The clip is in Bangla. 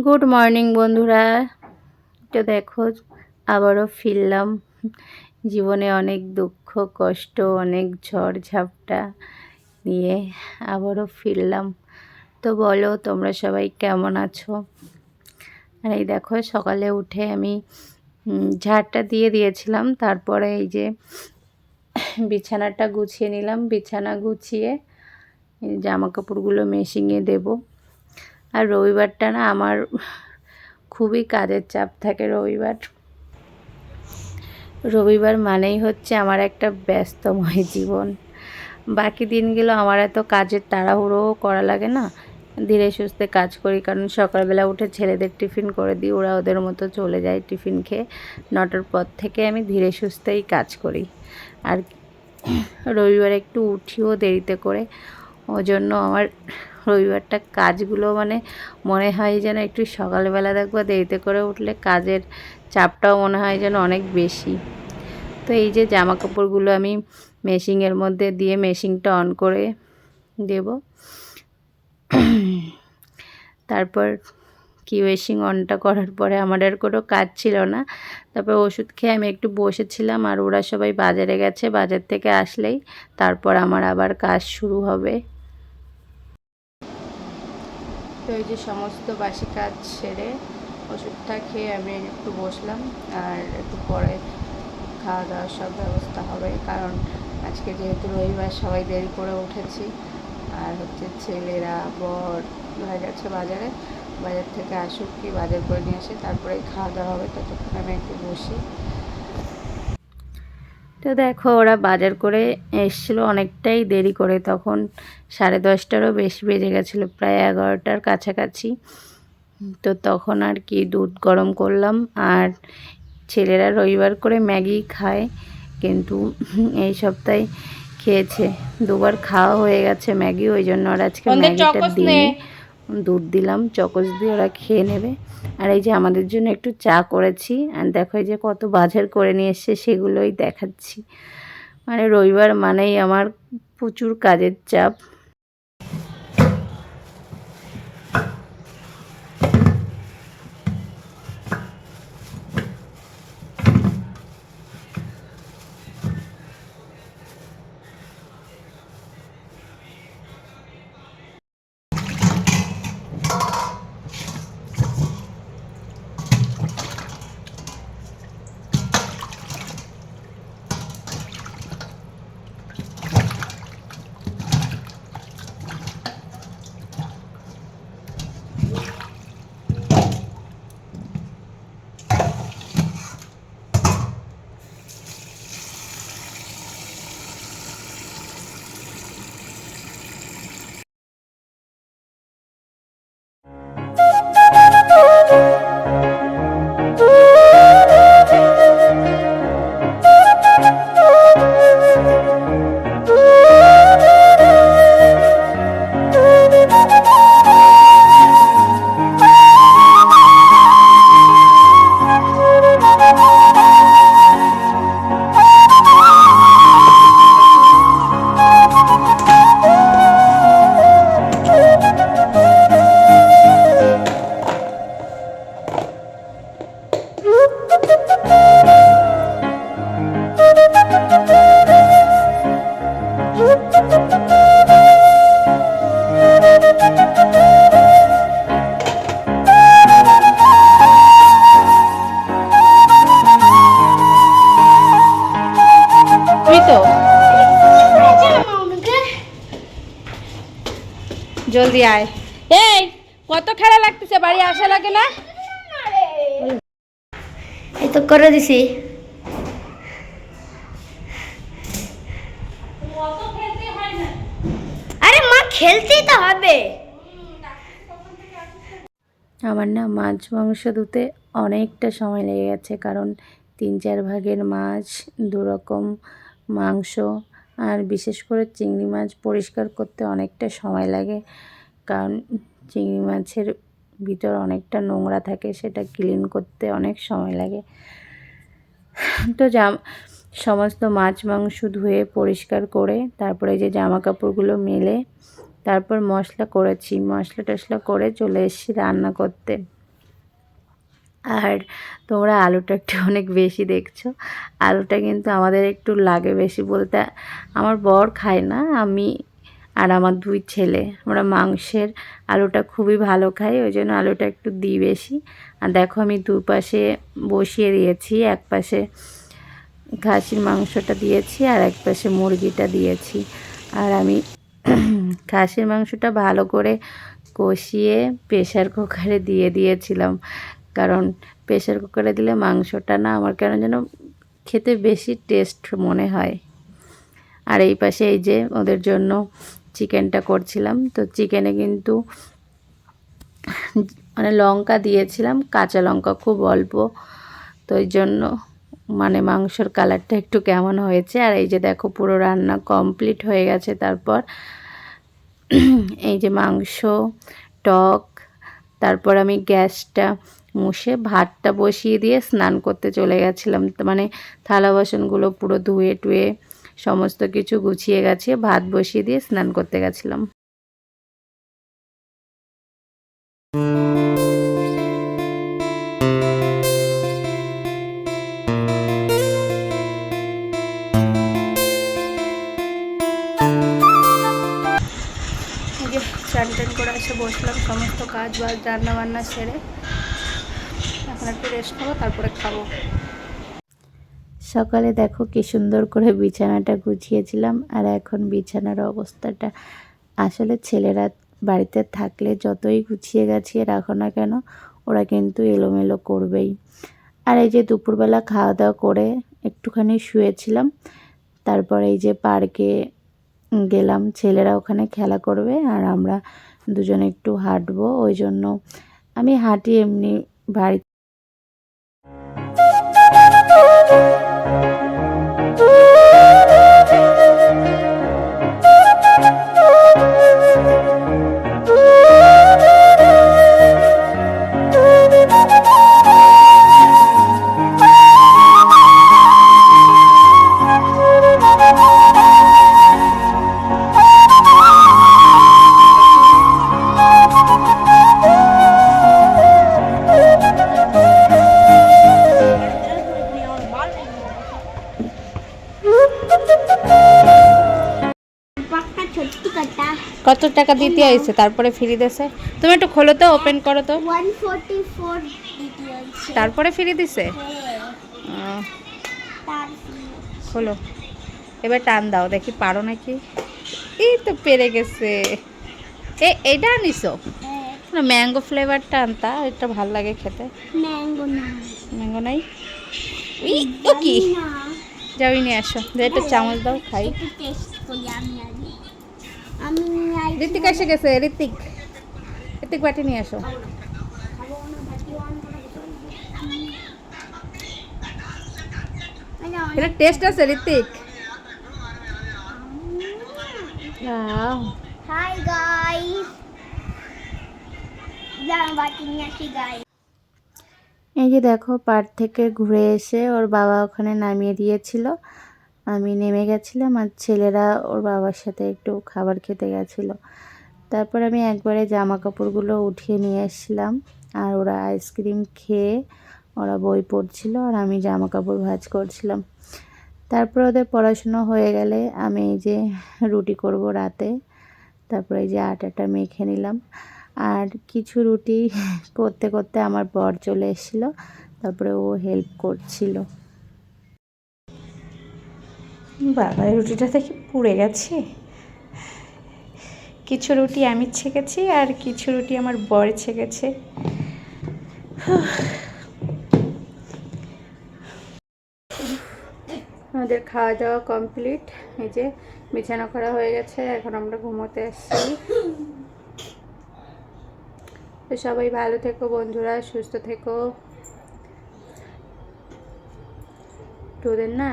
গুড মর্নিং বন্ধুরা। তো দেখো আবারও ফিরলাম। জীবনে অনেক দুঃখ কষ্ট অনেক ঝড় ঝাপটা নিয়ে আবারও ফিরলাম। তো বলো তোমরা সবাই কেমন আছো? আর এই দেখো সকালে উঠে আমি ঝাড়টা দিয়ে দিয়েছিলাম, তারপরে এই যে বিছানাটা গুছিয়ে নিলাম। বিছানা গুছিয়ে জামা কাপড়গুলো মেশিনে দেবো। আর রবিবারটা না আমার খুবই কাজের চাপ থাকে। রবিবার মানেই হচ্ছে আমার একটা ব্যস্তময় জীবন। বাকি দিনগুলো আমার এত কাজের তাড়াহুড়োও করা লাগে না, ধীরে সুস্থে কাজ করি। কারণ সকালবেলা উঠে ছেলেদের টিফিন করে দিই, ওরা ওদের মতো চলে যায় টিফিন খেয়ে। 9টার পর থেকে আমি ধীরে সুস্থেই কাজ করি। আর রবিবার একটু উঠিও দেরিতে করে, ওজন্য আমার রবিবারটা কাজগুলো মনে হয় যেন একটু সকালবেলা দেখবো দেরিতে করে উঠলে কাজের চাপটাও মনে হয় যেন অনেক বেশি। তো এই যে জামা কাপড়গুলো আমি মেশিনের মধ্যে দিয়ে মেশিনটা অন করে দেব। তারপর মেশিন অনটা করার পরে আমার আর কোনো কাজ ছিল না। তারপর ওষুধ খেয়ে আমি একটু বসেছিলাম, আর ওরা সবাই বাজারে গেছে। বাজার থেকে আসলেই তারপর আমার আবার কাজ শুরু হবে। তো এই যে সমস্ত বাসি কাজ সেরে ওষুধটা খেয়ে আমি একটু বসলাম, আর একটু পরে খাওয়া দাওয়ার সব ব্যবস্থা হবে। কারণ আজকে যেহেতু রবিবার সবাই দেরি করে উঠেছি, আর হচ্ছে ছেলেরা বর হয়ে গেছে বাজারে। বাজার থেকে আসুক কি বাজার করে নিয়ে আসে, তারপরে খাওয়া দাওয়া হবে। ততক্ষণ আমি একটু বসি। তো দেখো ওরা বাজার করে এসেছিলো অনেকটাই দেরি করে, তখন 10:30টারও বেশি বেজে গেছিলো, প্রায় 11টার কাছাকাছি। তো তখন আর কি দুধ গরম করলাম। আর ছেলেরা রবিবার করে ম্যাগি খায়, কিন্তু এই সপ্তাহে খেয়েছে, 2বার খাওয়া হয়ে গেছে ম্যাগি। ওই জন্য ওরা আজকে ম্যাগিটা দিয়ে দুধ দিলাম, চকোস দিয়ে ওরা খেয়ে নেবে। আর এই যে আমাদের জন্য একটু চা করেছি, আর দেখো এই যে কত বাজার করে নিয়ে এসছে সেগুলোই দেখাচ্ছি। রবিবার মানেই আমার প্রচুর কাজের চাপ। জলদি আয়। এই কত খেলা লাগতেছে, বাড়ি আসা লাগে না? এই তো করে দিছি। আরে মা খেলতেই তো হবে। আমার না মাছ মাংস ধুতে অনেকটা সময় লেগে গেছে, কারণ 3-4 ভাগের মাছ, 2 রকম মাংস, আর বিশেষ করে চিংড়ি মাছ পরিষ্কার করতে অনেকটা সময় লাগে। কারণ চিংড়ি মাছের ভিতর অনেকটা নোংরা থাকে, সেটা ক্লিন করতে অনেক সময় লাগে। তো সমস্ত মাছ মাংস ধুয়ে পরিষ্কার করে তারপরে যে জামা কাপড়গুলো মেলে তারপর মশলা করেছি, মশলা টশলা করে চলে এসেছি রান্না করতে। আর তোমরা আলুটা একটু অনেক বেশি দেখছো। আলুটা কিন্তু আমাদের একটু লাগে বেশি বলতে, আমার বর খায় না, আমি আর আমার 2 ছেলে আমরা মাংসের আলুটা খুবই ভালো খাই, ওই জন্য আলুটা একটু দিই বেশি। আর দেখো আমি দুপাশে বসিয়ে দিয়েছি, এক পাশে খাসির মাংসটা দিয়েছি আর এক পাশে মুরগিটা দিয়েছি। আর আমি খাসির মাংসটা ভালো করে কষিয়ে প্রেশার কুকারে দিয়ে দিয়েছিলাম, কারণ প্রেশার কুকারে দিলে মাংসটা না আমার কেন যেন খেতে বেশি টেস্ট মনে হয়। আর এই পাশে এই যে ওদের জন্য চিকেনটা করছিলাম, তো চিকেনে কিন্তু মানে লঙ্কা দিয়েছিলাম, কাঁচা লঙ্কা খুব অল্প, তো এই জন্য মানে মাংসর কালারটা একটু কেমন হয়েছে। আর এই যে দেখো পুরো রান্না কমপ্লিট হয়ে গেছে। তারপর এই যে মাংস, টক, তারপর আমি গ্যাসটা মুছে ভাতটা বসিয়ে দিয়ে স্নান করতে চলে গেছিলাম। মানে থালা বাসনগুলো পুরো ধুয়ে টুয়ে সমস্ত কিছু গুছিয়ে গেছে, ভাত বসিয়ে দিয়ে স্নান করতে গেছিলাম। এই যে চান টান করে এসে বসলাম, সমস্ত কাজ বাজ রান্না বান্না সেরে এখন একটু রেস্ট নেবো, তারপরে খাবো। সকালে দেখো কি সুন্দর করে বিছানাটা গুছিয়েছিলাম, আর এখন বিছানার অবস্থাটা আসলে ছেলেরা বাড়িতে থাকলে যতই গুছিয়ে গাছিয়ে রাখো না কেন ওরা কিন্তু এলোমেলো করবেই। আর এই যে দুপুরবেলা খাওয়া দাওয়া করে একটুখানি শুয়েছিলাম, তারপর এই যে পার্কে গেলাম, ছেলেরা ওখানে খেলা করবে আর আমরা দুজনে একটু হাঁটবো, ওই জন্য আমি হাঁটি এমনি বাড়ি। কত টাকা দিতে আইছে তারপরে ফ্রি দিছে? তুমি একটু খোলো তো, ওপেন করো তো। 144 দিতে হচ্ছে। তারপরে ফ্রি দিছে? হ্যাঁ, তার খোলো, এবার টান দাও দেখি পারো নাকি। এই তো পেরে গেছে। এইটা আনিছো? হ্যাঁ, ম্যাঙ্গো ফ্লেভারটা আনতা, এটা ভাল লাগে খেতে। ম্যাঙ্গো না, ম্যাঙ্গো নাই? ই ও কি, না যাওই নিয়ে আসো, একটা চামচ দাও খাই। একটু টেস্ট করি আমি আগে। আমি ঋত্বিক এসে গেছে, ঋত্বিক ঋত্বিক বাটি নিয়ে আসো। এটা টেস্ট আছে ঋত্বিক? হাই গাইস, যাও বাটি নিয়ে আসি গাইস। এই যে দেখো পার্ক থেকে ঘুরে এসে ওর বাবা ওখানে নামিয়ে দিয়েছিল, আমি নেমে গেছিলাম আর ছেলেরা ওর বাবার সাথে একটু খাবার খেতে গেছিলো। তারপর আমি একবারে জামা কাপড়গুলো উঠিয়ে নিয়ে এসেছিলাম, আর ওরা আইসক্রিম খেয়ে ওরা বই পড়ছিল আর আমি জামা কাপড় ভাঁজ করছিলাম। তারপর ওদের পড়াশুনো হয়ে গেলে আমি এই যে রুটি করব রাতে, তারপরে এই যে আটাটা মেখে নিলাম। আর কিছু রুটি করতে করতে আমার বর চলে এসেছিলো, তারপরে ও হেল্প করছিল। বাবা, রুটিটা দেখি পুড়ে গেছে। কিছু রুটি আমি ছেঁকেছি আর কিছু রুটি আমার বর ছেঁকেছে। আমাদের খাওয়া দাওয়া কমপ্লিট, এই যে বিছানা করা হয়ে গেছে, এখন আমরা ঘুমোতে আসছি। তো সবাই ভালো থেকো বন্ধুরা, সুস্থ থেকো। তোদের না